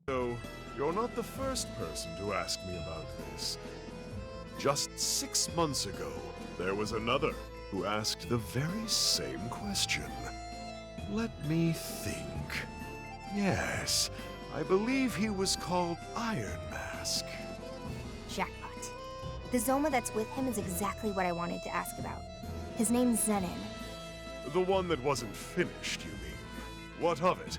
So, you're not the first person to ask me about this. Just 6 months ago, there was another who asked the very same question. Let me think. Yes, I believe he was called Iron Mask. Jackpot. The Zoma that's with him is exactly what I wanted to ask about. His name's Zenin. The one that wasn't finished, you mean? What of it?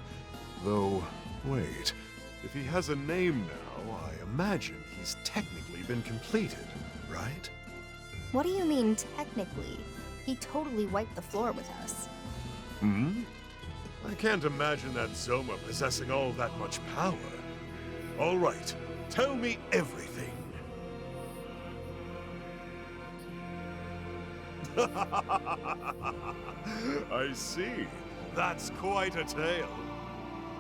Though, wait. If he has a name now, I imagine he's technically been completed, right? What do you mean, technically? He totally wiped the floor with us. Hmm? I can't imagine that Zoma possessing all that much power. All right, tell me everything. I see. That's quite a tale.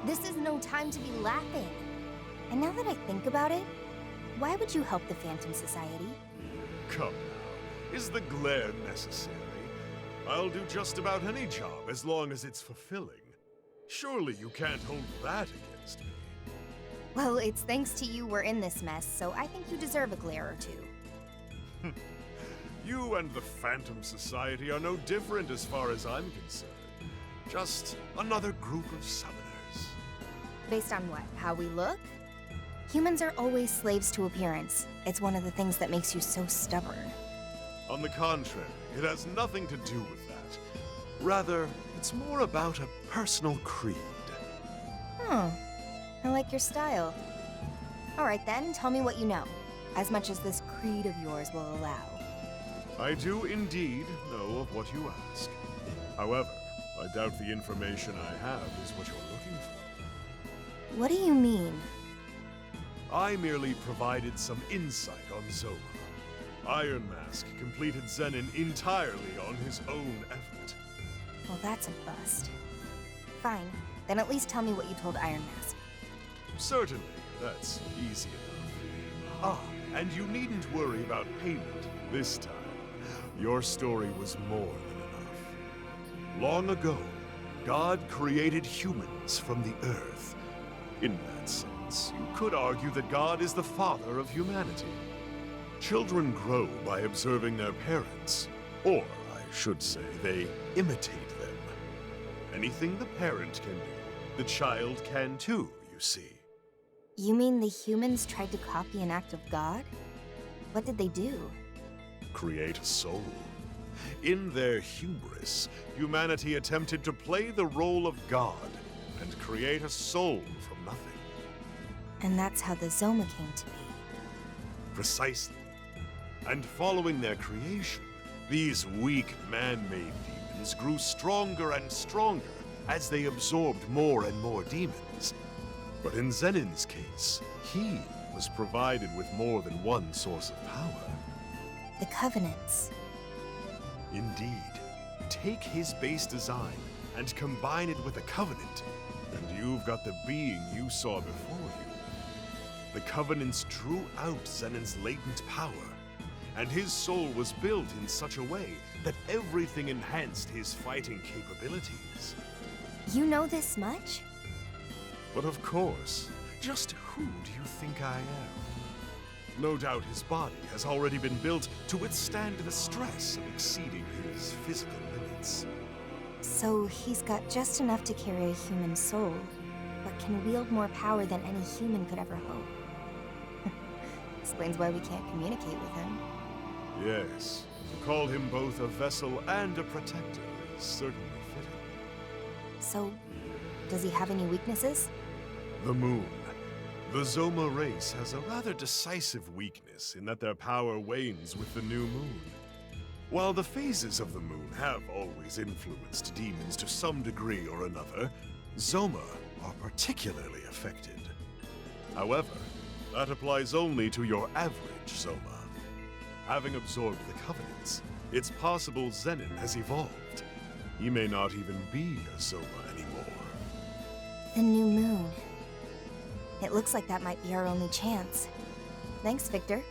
This is no time to be laughing. And now that I think about it, why would you help the Phantom Society? Come now, is the glare necessary? I'll do just about any job as long as it's fulfilling. Surely you can't hold that against me. Well, it's thanks to you we're in this mess, so I think you deserve a glare or two. You and the Phantom Society are no different as far as I'm concerned. Just another group of summoners. Based on what? How we look? Humans are always slaves to appearance. It's one of the things that makes you so stubborn. On the contrary, it has nothing to do with that. Rather, it's more about a personal creed. I like your style. Alright then, tell me what you know. As much as this creed of yours will allow. I do indeed know of what you ask. However, I doubt the information I have is what you're looking for. What do you mean? I merely provided some insight on Zoma. Iron Mask completed Zenin entirely on his own effort. Well, that's a bust. Fine, then at least tell me what you told Iron Mask. Certainly, that's easy enough. And you needn't worry about payment this time. Your story was more than enough. Long ago, God created humans from the earth. In that sense, you could argue that God is the father of humanity. Children grow by observing their parents, or I should say, they imitate them. Anything the parent can do, the child can too, you see. You mean the humans tried to copy an act of God? What did they do? Create a soul. In their hubris, humanity attempted to play the role of God and create a soul from nothing. And that's how the Zoma came to be. Precisely. And following their creation, these weak man-made demons grew stronger and stronger as they absorbed more and more demons. But in Zenin's case, he was provided with more than one source of power. The Covenants. Indeed. Take his base design and combine it with a Covenant, and you've got the being you saw before you. The Covenants drew out Zenin's latent power, and his soul was built in such a way that everything enhanced his fighting capabilities. You know this much? But of course, just who do you think I am? No doubt his body has already been built to withstand the stress of exceeding his physical limits. So he's got just enough to carry a human soul, but can wield more power than any human could ever hope. Explains why we can't communicate with him. Yes, to call him both a vessel and a protector is certainly fitting. So, does he have any weaknesses? The moon. The Zoma race has a rather decisive weakness in that their power wanes with the new moon. While the phases of the moon have always influenced demons to some degree or another, Zoma are particularly affected. However, that applies only to your average Zoma. Having absorbed the Covenants, it's possible Zenin has evolved. He may not even be a Zoma anymore. The new moon. It looks like that might be our only chance. Thanks, Victor.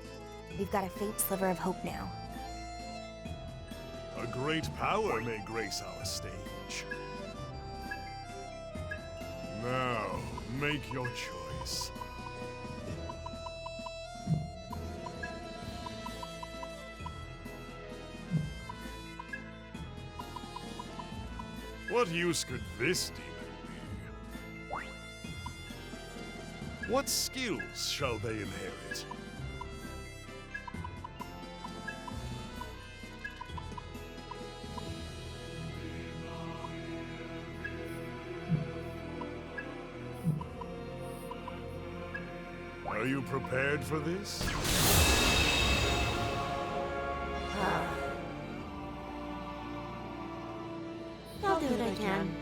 We've got a faint sliver of hope now. A great power may grace our stage. Now, make your choice. choice. What use could this demon be? What skills shall they inherit? Are you prepared for this? I'll do what I can.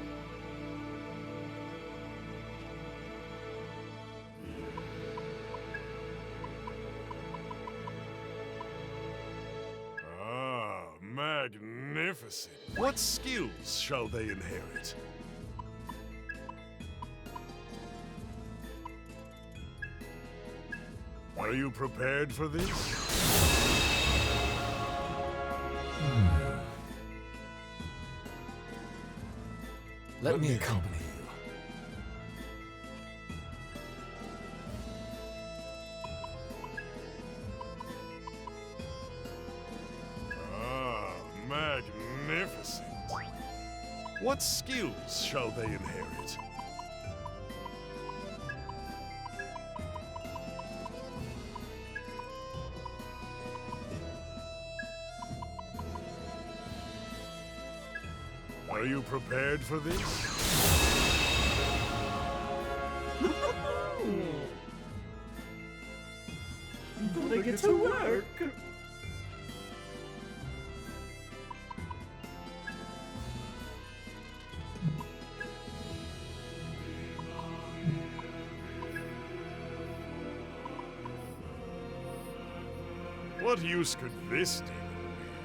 Ah, magnificent. What skills shall they inherit? Are you prepared for this? Let me accompany you. Ah, magnificent. What skills shall they inherit? Are you prepared for this? Gotta get to work. What use could this demon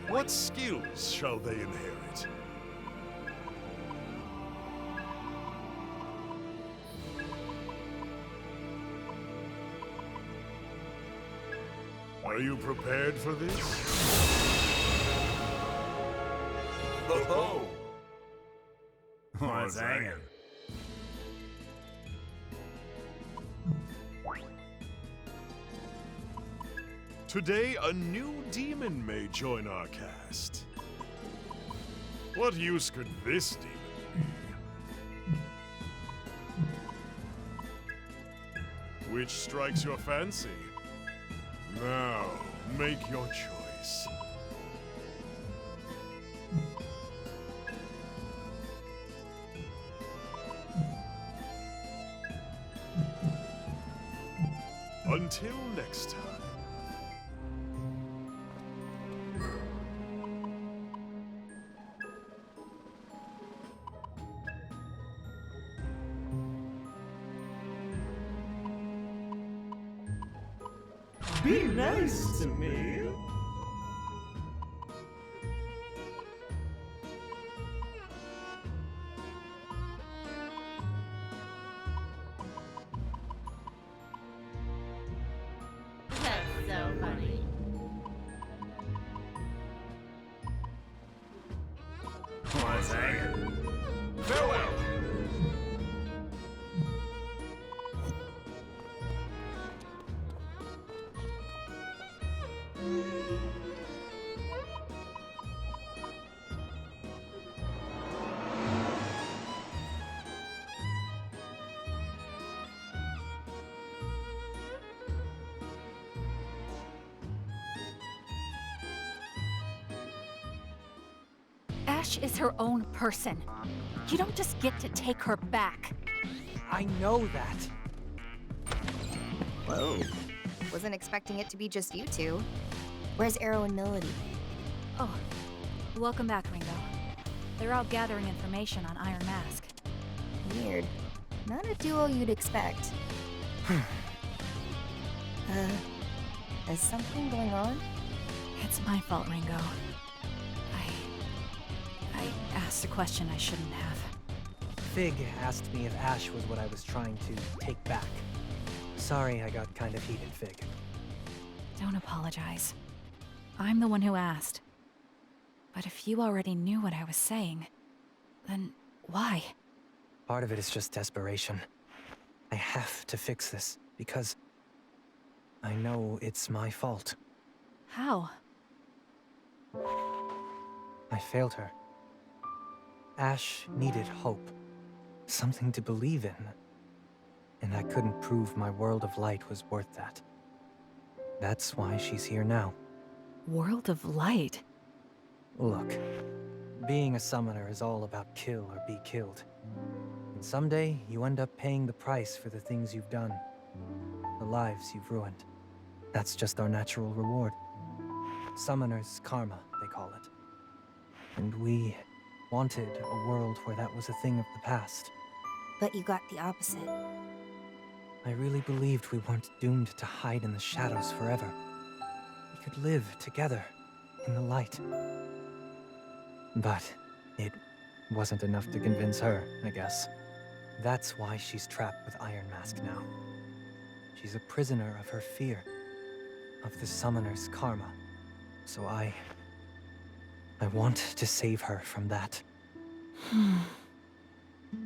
be? What skills shall they inherit? Are you prepared for this? Ho-ho! What's hanging? Today, a new demon may join our cast. What use could this demon be? Which strikes your fancy? Now, make your choice. Until next time. Be nice to me. That's so funny. What's hanging? Farewell! Ash is her own person. You don't just get to take her back. I know that. Whoa. Wasn't expecting it to be just you two. Where's Arrow and Melody? Oh, welcome back, Ringo. They're out gathering information on Iron Mask. Weird. Not a duo you'd expect. Is something going on? It's my fault, Ringo. I asked a question I shouldn't have. Fig asked me if Ash was what I was trying to take back. Sorry I got kind of heated, Fig. Don't apologize. I'm the one who asked. But if you already knew what I was saying, then why? Part of it is just desperation. I have to fix this, because I know it's my fault. How? I failed her. Ash needed hope, something to believe in, and I couldn't prove my world of light was worth that. That's why she's here now. World of Light? Look, being a summoner is all about kill or be killed. And someday, you end up paying the price for the things you've done, the lives you've ruined. That's just our natural reward. Summoner's karma, they call it. And we wanted a world where that was a thing of the past. But you got the opposite. I really believed we weren't doomed to hide in the shadows forever. We could live together in the light. But it wasn't enough to convince her, I guess. That's why she's trapped with Iron Mask now. She's a prisoner of her fear, of the summoner's karma. So I want to save her from that.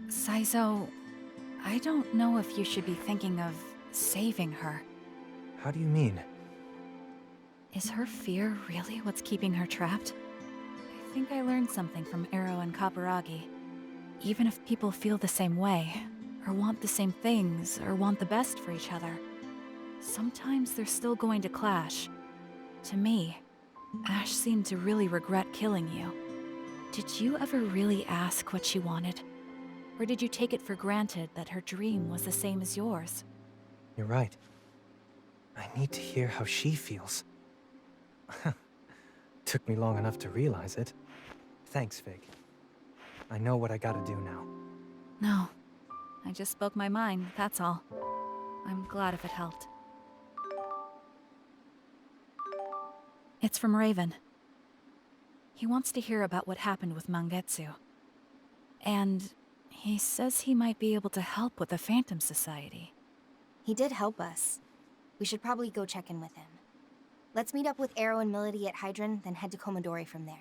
Saizo, I don't know if you should be thinking of saving her. How do you mean? Is her fear really what's keeping her trapped? I think I learned something from Ero and Kaburagi. Even if people feel the same way, or want the same things, or want the best for each other, sometimes they're still going to clash. To me, Ash seemed to really regret killing you. Did you ever really ask what she wanted? Or did you take it for granted that her dream was the same as yours? You're right. I need to hear how she feels. Took me long enough to realize it. Thanks, Figue. I know what I gotta do now. No. I just spoke my mind, that's all. I'm glad if it helped. It's from Raven. He wants to hear about what happened with Mangetsu. And he says he might be able to help with the Phantom Society. He did help us. We should probably go check in with him. Let's meet up with Ero and Melody at Hydron, then head to Komodori from there.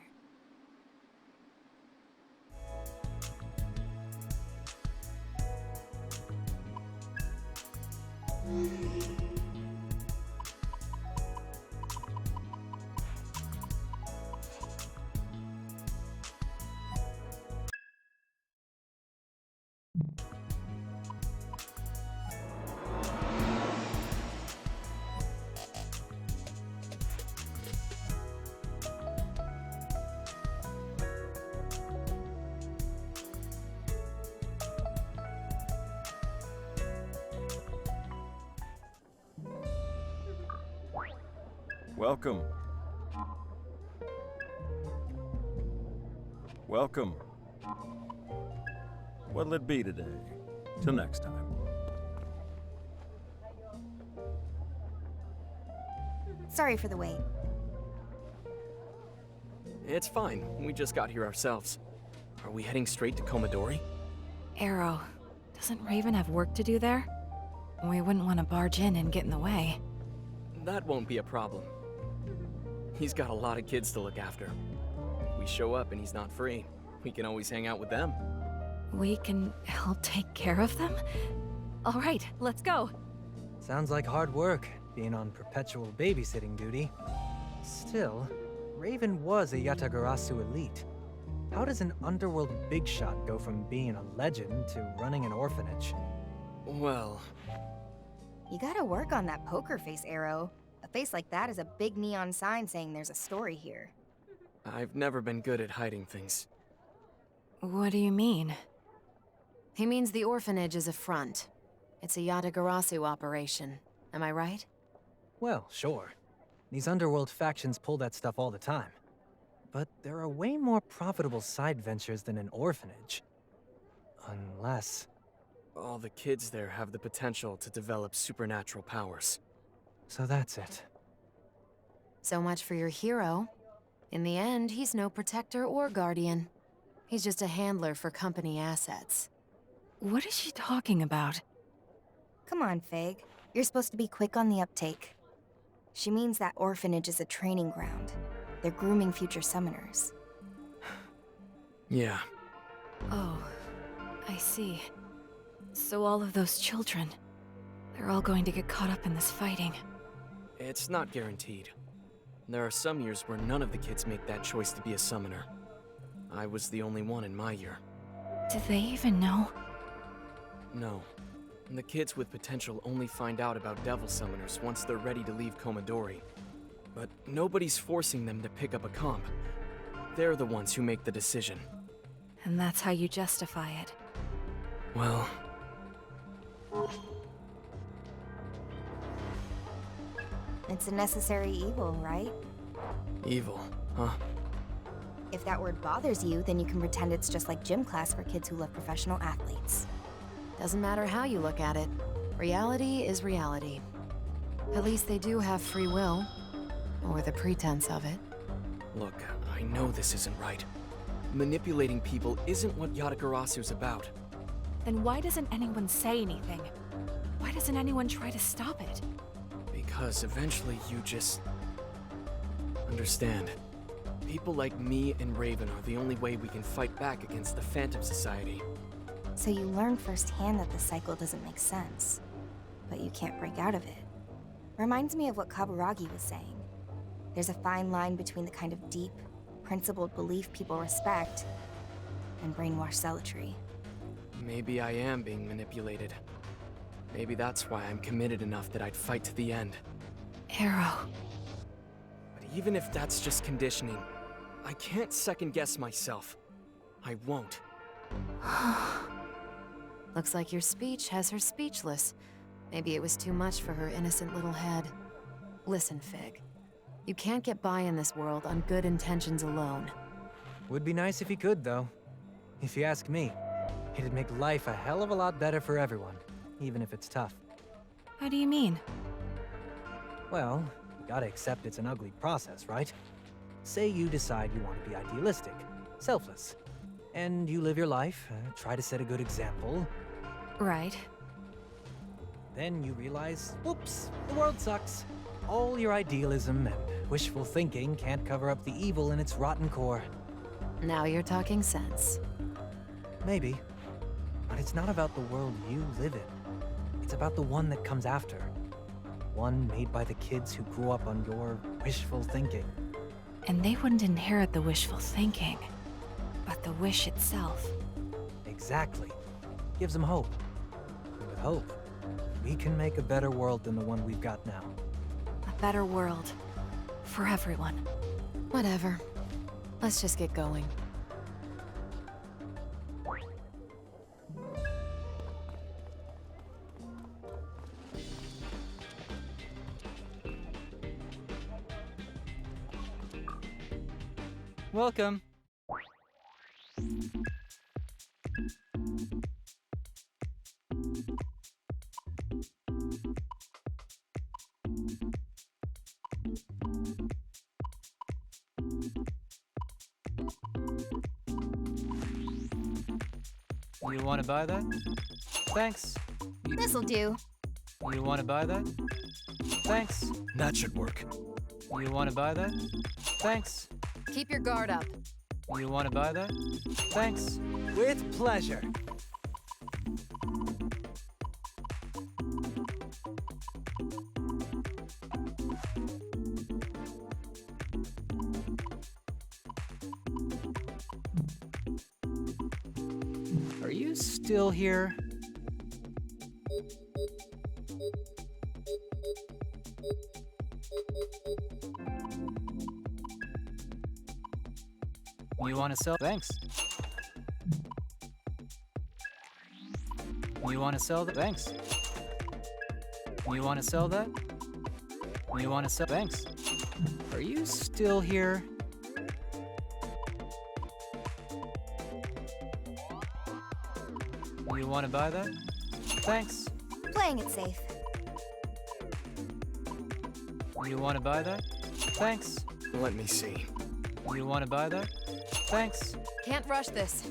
Welcome. Welcome. What'll it be today? Till next time. Sorry for the wait. It's fine. We just got here ourselves. Are we heading straight to Komodori? Ero, doesn't Raven have work to do there? We wouldn't want to barge in and get in the way. That won't be a problem. He's got a lot of kids to look after. If we show up and he's not free, we can always hang out with them. We can help take care of them? All right, let's go. Sounds like hard work, being on perpetual babysitting duty. Still, Raven was a Yatagarasu elite. How does an underworld big shot go from being a legend to running an orphanage? Well... You gotta work on that poker face, Ero. A face like that is a big neon sign saying there's a story here. I've never been good at hiding things. What do you mean? He means the orphanage is a front. It's a Yatagarasu operation. Am I right? Well, sure. These underworld factions pull that stuff all the time. But there are way more profitable side ventures than an orphanage. Unless... All the kids there have the potential to develop supernatural powers. So that's it. So much for your hero. In the end, he's no protector or guardian. He's just a handler for company assets. What is she talking about? Come on, Figue. You're supposed to be quick on the uptake. She means that orphanage is a training ground. They're grooming future summoners. Yeah. Oh, I see. So all of those children... They're all going to get caught up in this fighting. It's not guaranteed. There are some years where none of the kids make that choice to be a summoner. I was the only one in my year. Do they even know? No. And the kids with potential only find out about devil summoners once they're ready to leave Komodori. But nobody's forcing them to pick up a comp. They're the ones who make the decision. And that's how you justify it. Well... It's a necessary evil, right? evil, huh? If that word bothers you, then you can pretend it's just like gym class for kids who love professional athletes. Doesn't matter how you look at it. Reality is reality. At least they do have free will. Or the pretense of it. Look, I know this isn't right. Manipulating people isn't what Yatagarasu's about. Then why doesn't anyone say anything? Why doesn't anyone try to stop it? Because eventually you just... understand. People like me and Raven are the only way we can fight back against the Phantom Society. So you learn firsthand that the cycle doesn't make sense. But you can't break out of it. Reminds me of what Kaburagi was saying. There's a fine line between the kind of deep, principled belief people respect and brainwashed zealotry. Maybe I am being manipulated. Maybe that's why I'm committed enough that I'd fight to the end. Arrow. But even if that's just conditioning, I can't second-guess myself. I won't. Looks like your speech has her speechless. Maybe it was too much for her innocent little head. Listen, Fig. You can't get by in this world on good intentions alone. Would be nice if you could, though. If you ask me, it'd make life a hell of a lot better for everyone, even if it's tough. How do you mean? Well, you gotta accept it's an ugly process, right? Say you decide you want to be idealistic, selfless, and you live your life, try to set a good example. Right. Then you realize, whoops, the world sucks. All your idealism and wishful thinking can't cover up the evil in its rotten core. Now you're talking sense. Maybe. But it's not about the world you live in. It's about the one that comes after. One made by the kids who grew up on your wishful thinking. And they wouldn't inherit the wishful thinking, but the wish itself. Exactly. Gives them hope. And with hope, we can make a better world than the one we've got now. A better world. For everyone. Whatever. Let's just get going. Welcome. You want to buy that? Thanks. This'll do. You want to buy that? Thanks. That should work. You want to buy that? Thanks. Keep your guard up. You want to buy that? Thanks. With pleasure. Are you still here? You want to sell? Thanks. You want to sell that? Thanks. You want to sell that? You want to sell? Thanks. Are you still here? You want to buy that? Thanks. Playing it safe. You want to buy that? Thanks. Let me see. You want to buy that? Thanks. Can't rush this.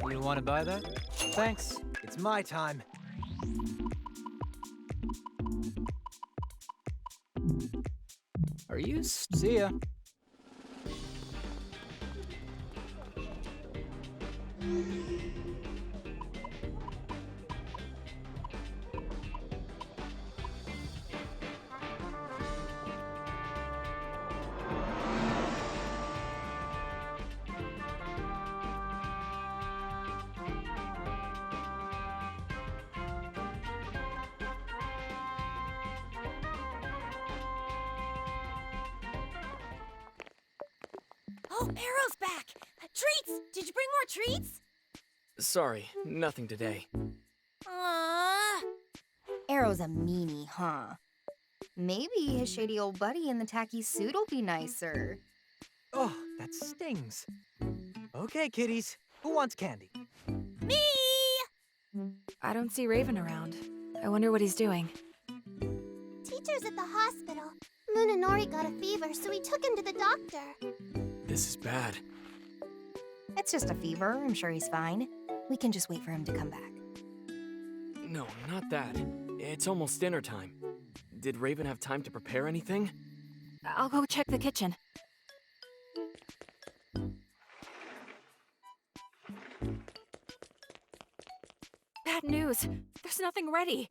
You want to buy that? Thanks. It's my time. Are you see ya? Oh, Arrow's back! Treats! Did you bring more treats? Sorry, nothing today. Aww. Arrow's a meanie, huh? Maybe his shady old buddy in the tacky suit will be nicer. Oh, that stings. Okay, kiddies. Who wants candy? Me! I don't see Raven around. I wonder what he's doing. Teacher's at the hospital. Munenori got a fever, so we took him to the doctor. This is bad. It's just a fever. I'm sure he's fine. We can just wait for him to come back. No, not that. It's almost dinner time. Did Raven have time to prepare anything? I'll go check the kitchen. Bad news. There's nothing ready.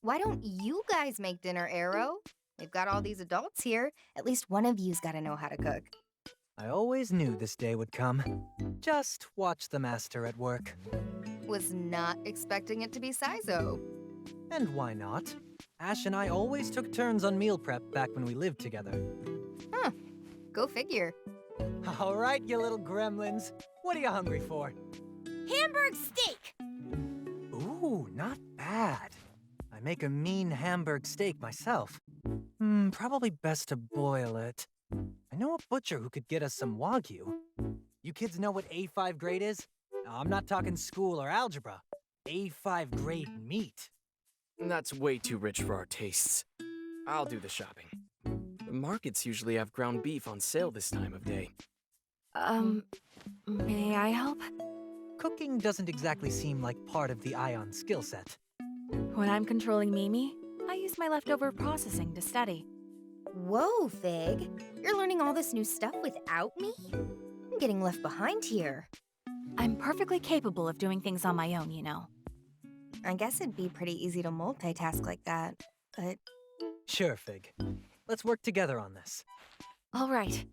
Why don't you guys make dinner, Arrow? We've got all these adults here. At least one of you's gotta know how to cook. I always knew this day would come. Just watch the master at work. Was not expecting it to be Saizo. And why not? Ash and I always took turns on meal prep back when we lived together. Huh. Go figure. All right, you little gremlins. What are you hungry for? Hamburg steak! Ooh, not bad. I make a mean Hamburg steak myself. Probably best to boil it. I know a butcher who could get us some Wagyu. You kids know what A5 grade is? No, I'm not talking school or algebra. A5 grade meat. That's way too rich for our tastes. I'll do the shopping. The markets usually have ground beef on sale this time of day. May I help? Cooking doesn't exactly seem like part of the Aion skill set. When I'm controlling Mimi, I use my leftover processing to study. Whoa, Fig. You're learning all this new stuff without me? I'm getting left behind here. I'm perfectly capable of doing things on my own, you know. I guess it'd be pretty easy to multitask like that, but... Sure, Fig. Let's work together on this. All right.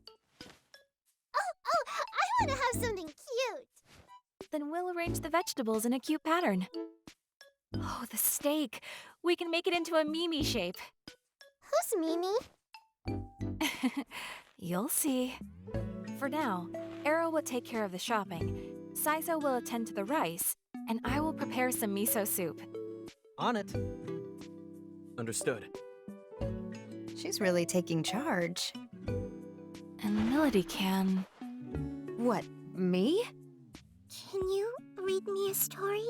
Oh, I want to have something cute. Then we'll arrange the vegetables in a cute pattern. Oh, the steak. We can make it into a Mimi shape. Who's Mimi? You'll see. For now, Arrow will take care of the shopping, Saizo will attend to the rice, and I will prepare some miso soup. On it. Understood. She's really taking charge. And Melody can... What, me? Can you read me a story?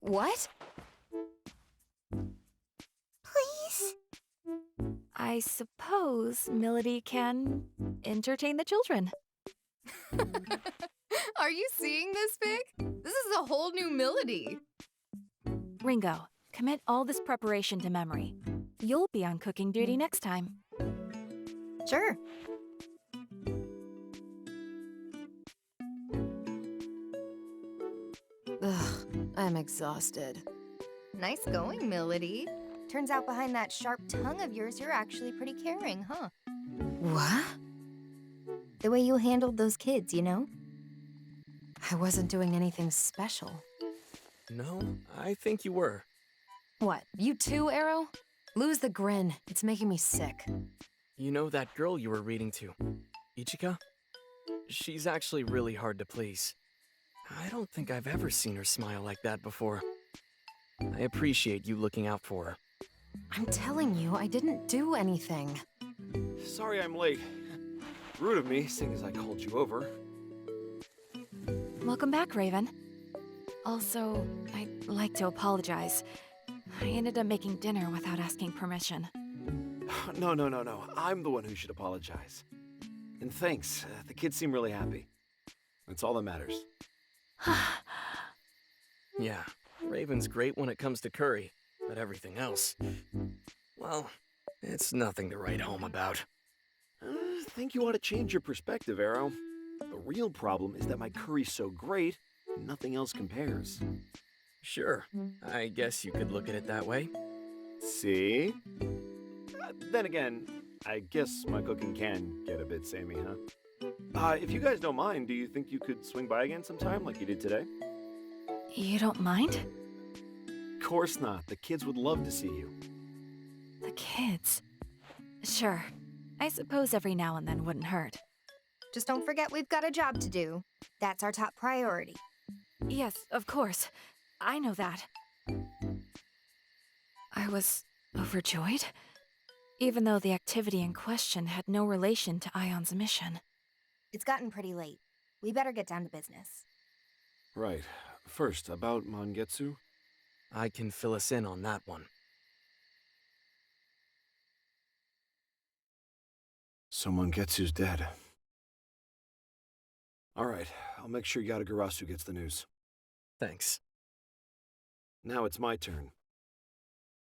What? Please? I suppose Melody can entertain the children. Are you seeing this, Fig? This is a whole new Melody. Ringo, commit all this preparation to memory. You'll be on cooking duty next time. Sure. Ugh, I'm exhausted. Nice going, Melody. Turns out behind that sharp tongue of yours, you're actually pretty caring, huh? What? The way you handled those kids, you know? I wasn't doing anything special. No, I think you were. What, you too, Arrow? Lose the grin. It's making me sick. You know that girl you were reading to, Ichika? She's actually really hard to please. I don't think I've ever seen her smile like that before. I appreciate you looking out for her. I'm telling you, I didn't do anything. Sorry I'm late. Rude of me, seeing as I called you over. Welcome back, Raven. Also, I'd like to apologize. I ended up making dinner without asking permission. No. I'm the one who should apologize. And thanks. The kids seem really happy. That's all that matters. Yeah, Raven's great when it comes to curry, but everything else, well, it's nothing to write home about. I think you ought to change your perspective, Arrow. The real problem is that my curry's so great, nothing else compares. Sure, I guess you could look at it that way. See? Then again, I guess my cooking can get a bit samey, huh? If you guys don't mind, do you think you could swing by again sometime like you did today? You don't mind? Of course not. The kids would love to see you. The kids. Sure. I suppose every now and then wouldn't hurt. Just don't forget we've got a job to do. That's our top priority. Yes, of course. I know that. I was overjoyed, even though the activity in question had no relation to Aion's mission. It's gotten pretty late. We better get down to business. Right. First, about Mangetsu. I can fill us in on that one. So Mangetsu's dead. Alright, I'll make sure Yatagarasu gets the news. Thanks. Now it's my turn.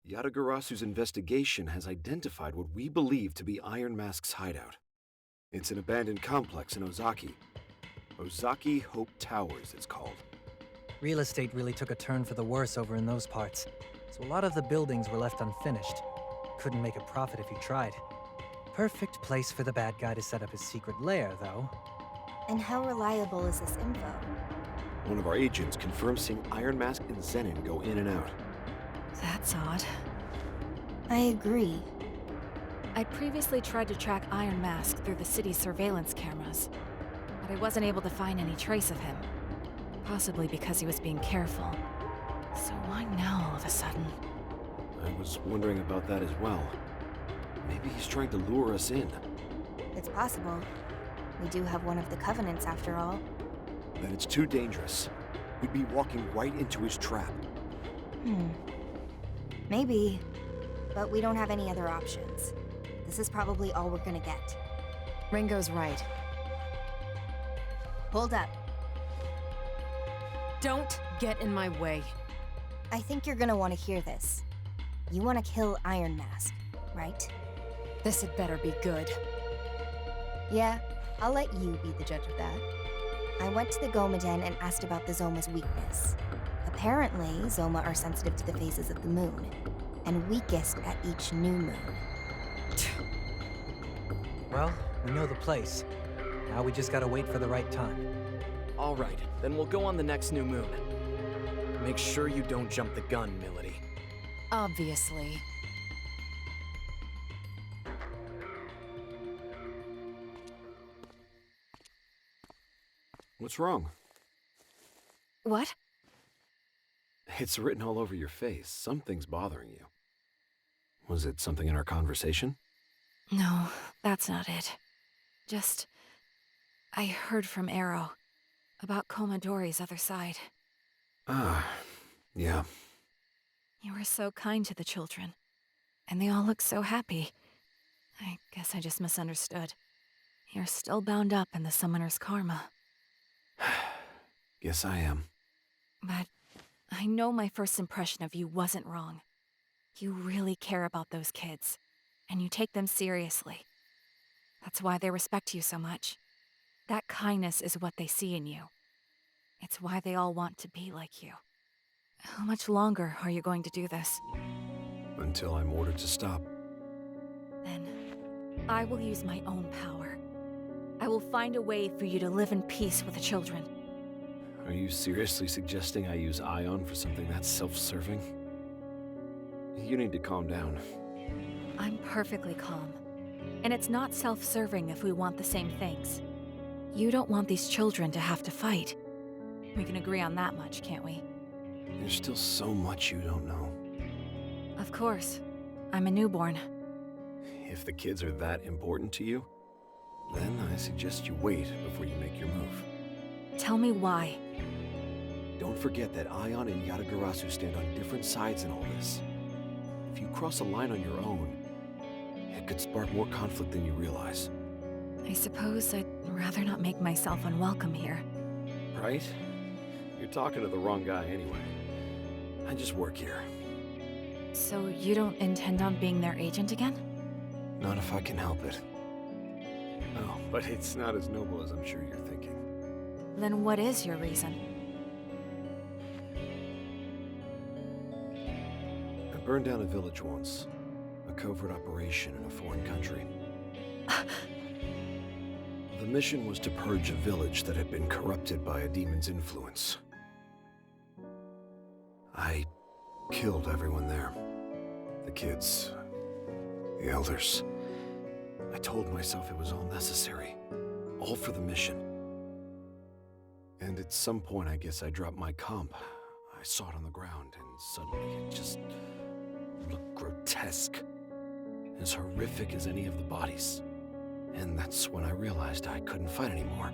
Yatagarasu's investigation has identified what we believe to be Iron Mask's hideout. It's an abandoned complex in Ozaki. Ozaki Hope Towers, it's called. Real estate really took a turn for the worse over in those parts, so a lot of the buildings were left unfinished. Couldn't make a profit if you tried. Perfect place for the bad guy to set up his secret lair, though. And how reliable is this info? One of our agents confirmed seeing Iron Mask and Zenin go in and out. That's odd. I agree. I previously tried to track Iron Mask through the city's surveillance cameras, but I wasn't able to find any trace of him. Possibly because he was being careful. So why now all of a sudden? I was wondering about that as well. Maybe he's trying to lure us in. It's possible. We do have one of the Covenants after all. Then it's too dangerous. We'd be walking right into his trap. Maybe. But we don't have any other options. This is probably all we're gonna get. Ringo's right. Hold up. Don't get in my way. I think you're gonna want to hear this. You want to kill Iron Mask, right? This had better be good. Yeah, I'll let you be the judge of that. I went to the Gomaden and asked about the Zoma's weakness. Apparently, Zoma are sensitive to the phases of the moon, and weakest at each new moon. Well, we know the place. Now we just gotta wait for the right time. All right, then we'll go on the next new moon. Make sure you don't jump the gun, Milady. Obviously. What's wrong? What? It's written all over your face. Something's bothering you. Was it something in our conversation? No, that's not it. Just... I heard from Arrow about Komodori's other side. Ah, yeah. You were so kind to the children, and they all look so happy. I guess I just misunderstood. You're still bound up in the summoner's karma. Yes, I am. But I know my first impression of you wasn't wrong. You really care about those kids, and you take them seriously. That's why they respect you so much. That kindness is what they see in you. It's why they all want to be like you. How much longer are you going to do this? Until I'm ordered to stop. Then, I will use my own power. I will find a way for you to live in peace with the children. Are you seriously suggesting I use Aion for something that's self-serving? You need to calm down. I'm perfectly calm. And it's not self-serving if we want the same things. You don't want these children to have to fight. We can agree on that much, can't we? There's still so much you don't know. Of course. I'm a newborn. If the kids are that important to you, then I suggest you wait before you make your move. Tell me why. Don't forget that Aion and Yatagarasu stand on different sides in all this. If you cross a line on your own, it could spark more conflict than you realize. I suppose I'd rather not make myself unwelcome here. Right? You're talking to the wrong guy anyway. I just work here. So you don't intend on being their agent again? Not if I can help it. Oh, but it's not as noble as I'm sure you're thinking. Then what is your reason? I burned down a village once. A covert operation in a foreign country. The mission was to purge a village that had been corrupted by a demon's influence. I killed everyone there. The kids, the elders. I told myself it was all necessary. all for the mission. And at some point, I guess I dropped my comp. I saw it on the ground, and suddenly it just looked grotesque. As horrific as any of the bodies. And that's when I realized I couldn't fight anymore.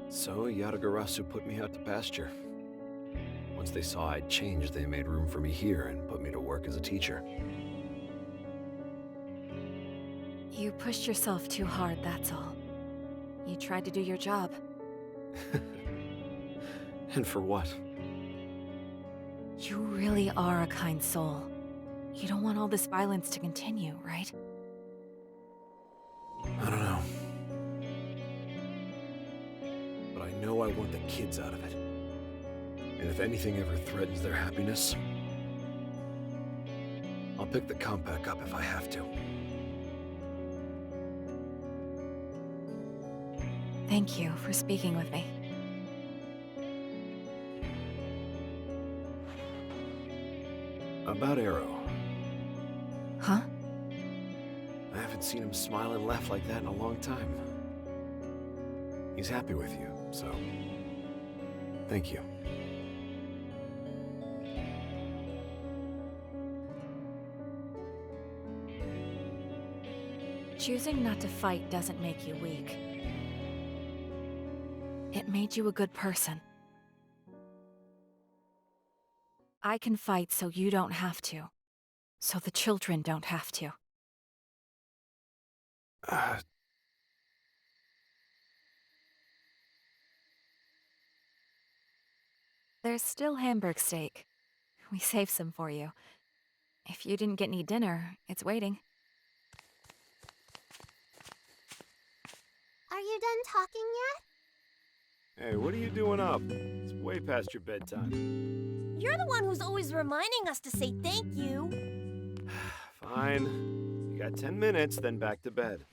So Yatagarasu put me out to pasture. Once they saw I'd changed, they made room for me here and put me to work as a teacher. You pushed yourself too hard, that's all. You tried to do your job. And for what? You really are a kind soul. You don't want all this violence to continue, right? I don't know. But I know I want the kids out of it. And if anything ever threatens their happiness, I'll pick the comp back up if I have to. Thank you for speaking with me. About Arrow. Huh? I haven't seen him smile and laugh like that in a long time. He's happy with you, so thank you. Choosing not to fight doesn't make you weak. It made you a good person. I can fight so you don't have to. So the children don't have to. There's still Hamburg steak. We saved some for you. If you didn't get any dinner, it's waiting. Are you done talking yet? Hey, what are you doing up? It's way past your bedtime. You're the one who's always reminding us to say thank you. Fine. You got 10 minutes, then back to bed.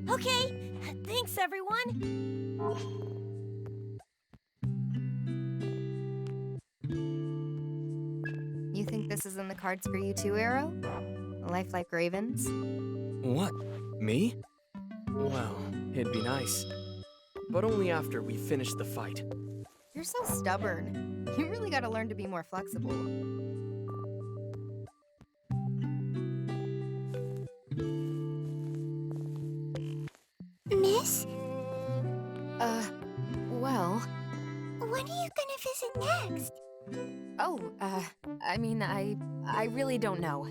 Okay, thanks everyone. You think this is in the cards for you too, Arrow? A life like Raven's? What? Me? Well, it'd be nice. But only after we finish the fight. You're so stubborn. You really gotta learn to be more flexible. Miss? Well... When are you gonna visit next? Oh, I mean, I really don't know.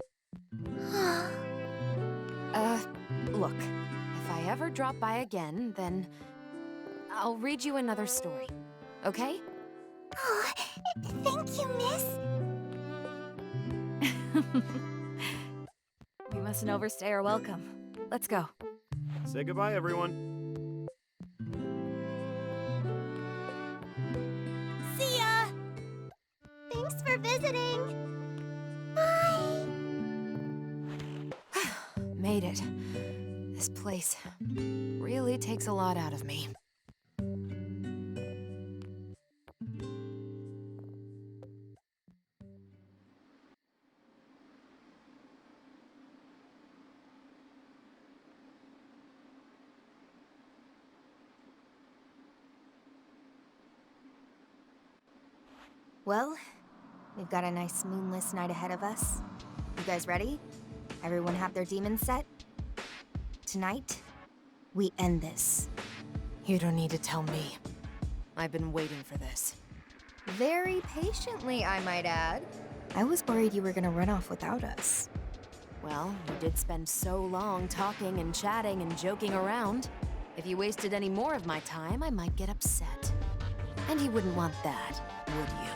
Look, if I ever drop by again, then I'll read you another story, okay? Oh, thank you, Miss. We mustn't overstay our welcome. Let's go. Say goodbye, everyone. See ya! Thanks for visiting. Bye. Made it. This place really takes a lot out of me. Well, we've got a nice moonless night ahead of us. You guys ready? Everyone have their demons set? Tonight, we end this. You don't need to tell me. I've been waiting for this. Very patiently, I might add. I was worried you were gonna run off without us. Well, we did spend so long talking and chatting and joking around. If you wasted any more of my time, I might get upset. And you wouldn't want that, would you?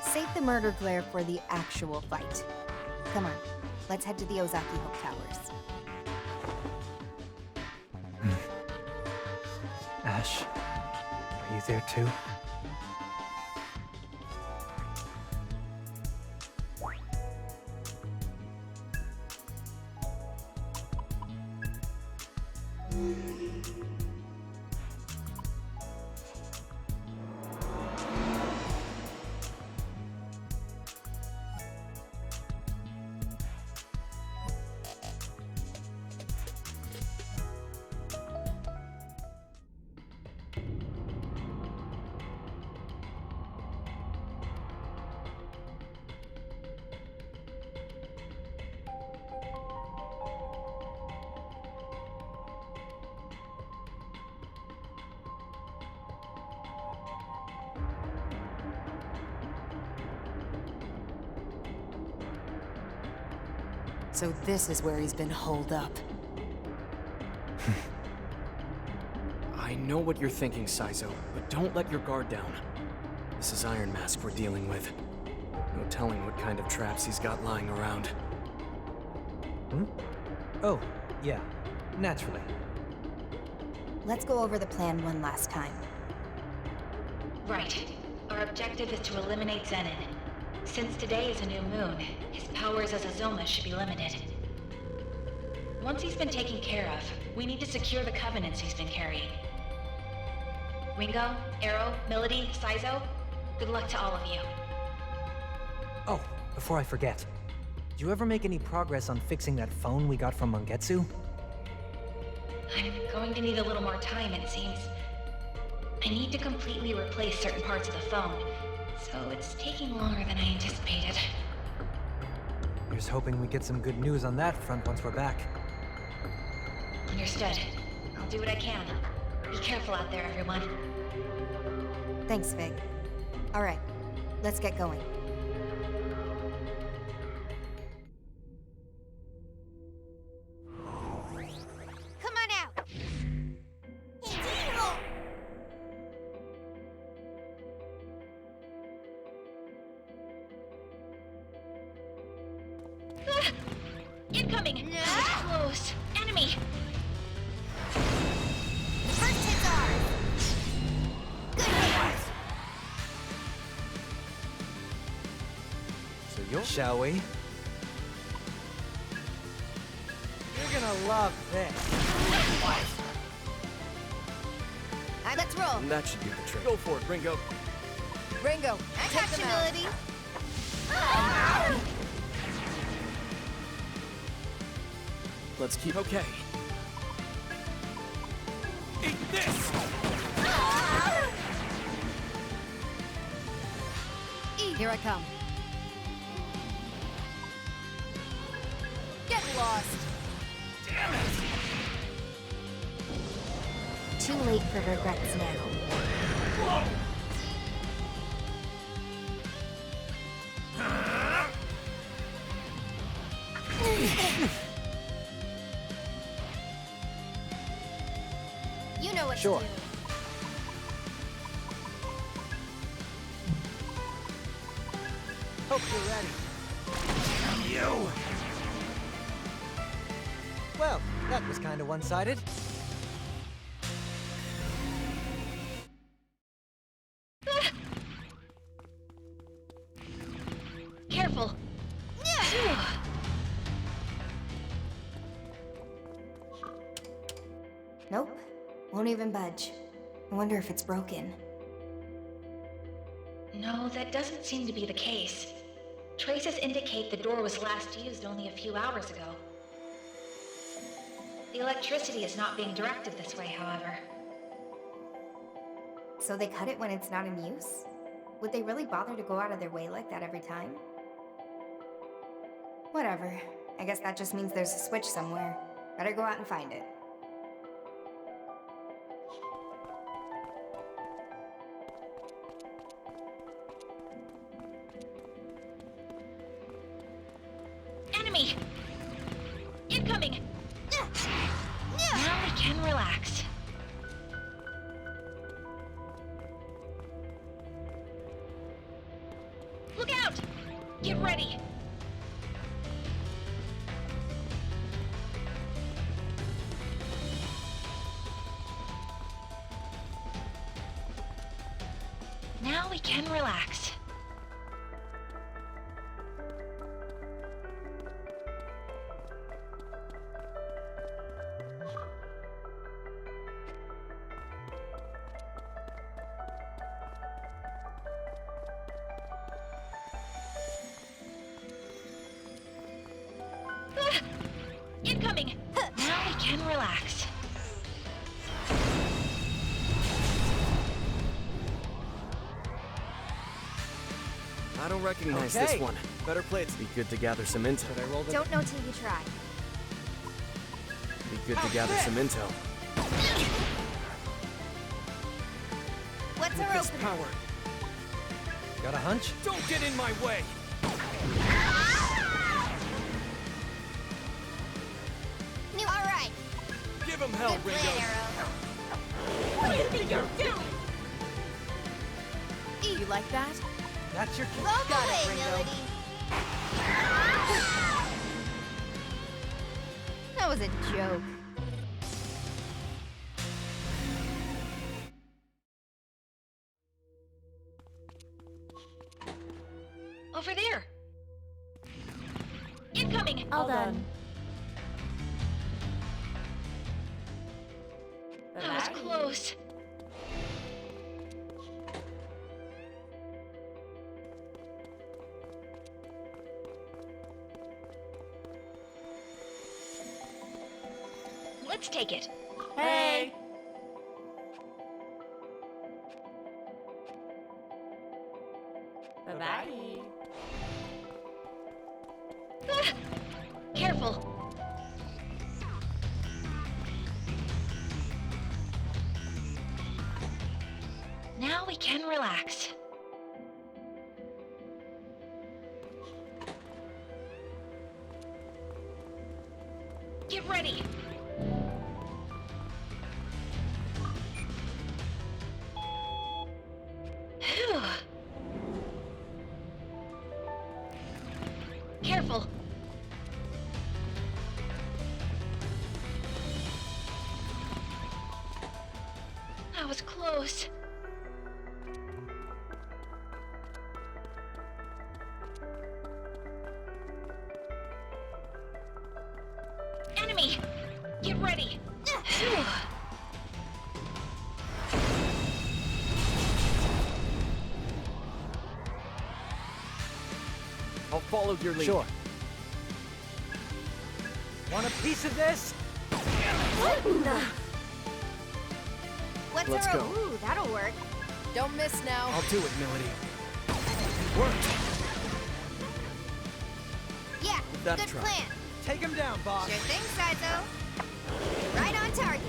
Save the murder glare for the actual fight. Come on, let's head to the Ozaki Hope Towers. Ash, are you there too? So this is where he's been holed up. I know what you're thinking, Saizo, but don't let your guard down. This is Iron Mask we're dealing with. No telling what kind of traps he's got lying around. Oh, yeah. Naturally. Let's go over the plan one last time. Right. Our objective is to eliminate Zenin. Since today is a new moon, his powers as a Zoma should be limited. Once he's been taken care of, we need to secure the covenants he's been carrying. Ringo, Arrow, Melody, Saizo, good luck to all of you. Oh, before I forget. Did you ever make any progress on fixing that phone we got from Mangetsu? I'm going to need a little more time, it seems. I need to completely replace certain parts of the phone, so it's taking longer than I anticipated. Here's hoping we get some good news on that front once we're back. Understood. I'll do what I can. Be careful out there, everyone. Thanks, Fig. All right, let's get going. Come on out. Incoming! Close! Enemy! First hits ours. Good hit. So shall we? You're gonna love this. Let's roll. And that should do the trick. Go for it, Ringo. Ringo, I take got them you, out. Melody. Let's keep... Okay. Eat this! Here I come. Get lost. Damn it! Too late for regrets now. You know what Sure. to do. Hope you're ready. You! Well, that was kind of one-sided. Careful! Nope, won't even budge. I wonder if it's broken. No, that doesn't seem to be the case. Traces indicate the door was last used only a few hours ago. The electricity is not being directed this way, however. So they cut it when it's not in use? Would they really bother to go out of their way like that every time? Whatever. I guess that just means there's a switch somewhere. Better go out and find it. Enemy! Incoming! Now we can relax. Look out! Get ready! Now we can relax. Incoming! Now we can relax. I don't recognize Okay. this one. Better play it. Be good to gather some intel. Did I roll the... Don't know till you try. Be good to gather some intel. What's With our this opening? power. Got a hunch? Don't get in my way! Give him hell, Good Ringo. plan, Arrow. What do you think you're doing? You like that? That's your kid. Roll Got it, away, Ringo. Melody. That was a joke. Over there. Incoming. All done. That was close. Let's take it. Hey! Bye-bye. Ah, careful. Now we can relax. Get ready. Phew. Careful. That was close. Enemy! Get ready! Phew. I'll follow your lead. Sure. Want a piece of this? What's Let's Arrow? go. Ooh, that'll work. Don't miss now. I'll do it, Melody. Worked. Yeah, That good try. plan. Take him down, boss. Sure thing, Saizo. Right on target.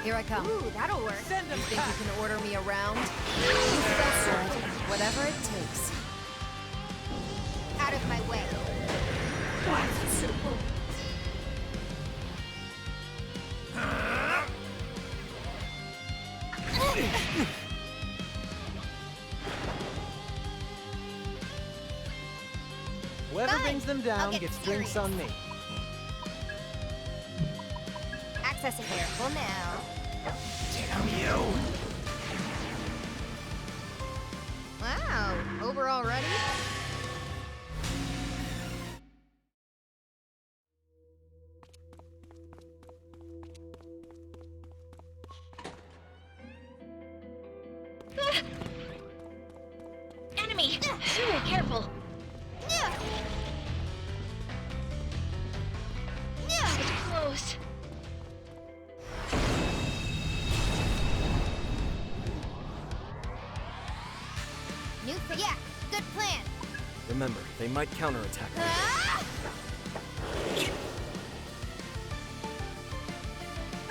Here I come. Ooh, that'll work. Send him You think back. you can order me around? That's right. Whatever it takes. Out of my way. Whoever Fine. brings them I'll down get gets serious. drinks on me. Accessing careful now. Wow, over already? Ah. Enemy! Phew, careful! Yeah. That was close. New thing. Yeah, good plan. Remember, they might counterattack. Ah!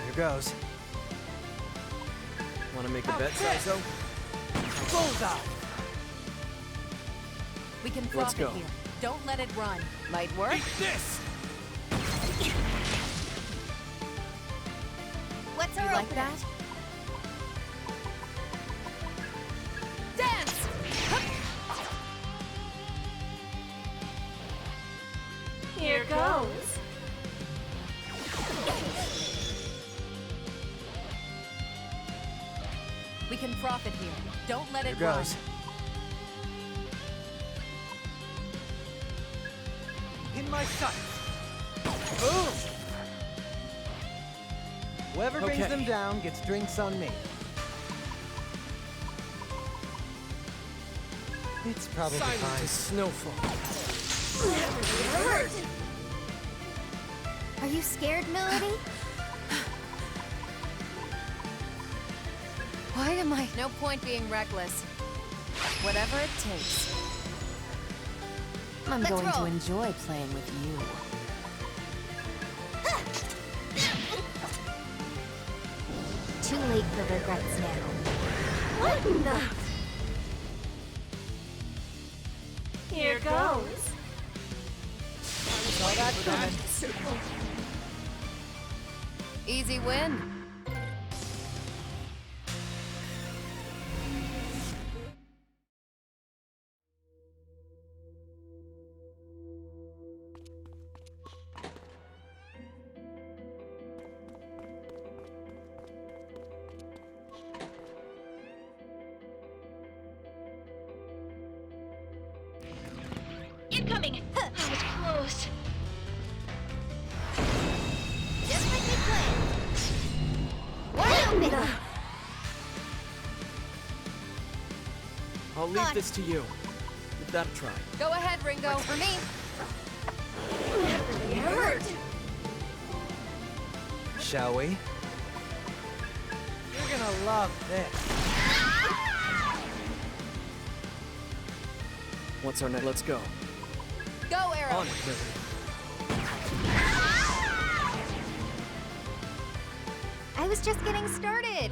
Here goes. Want to make a bet, Saizo? Bullseye! We can Let's profit go. here. Don't let it run. Might work. Eat this! What's You our like opener? that? Dance! Here goes. We can profit here. Don't let Here it run. goes. In my sights. Boom! Whoever brings Okay. them down gets drinks on me. It's probably Silent fine. as snowfall. Are you scared, Melody? Why am I? No point being reckless. Whatever it takes. I'm Let's going roll. to enjoy playing with you. Too late for regrets now. What the? Here goes. Saw that coming. Easy win. Incoming! I was close. Just like we planned. Wide open! I'll leave this to you. Give that a try. Go ahead, Ringo. Works for me. It hurt. Shall we? You're gonna love this. What's our next? Let's go. Go, Arrow. On it, Lily. I was just getting started.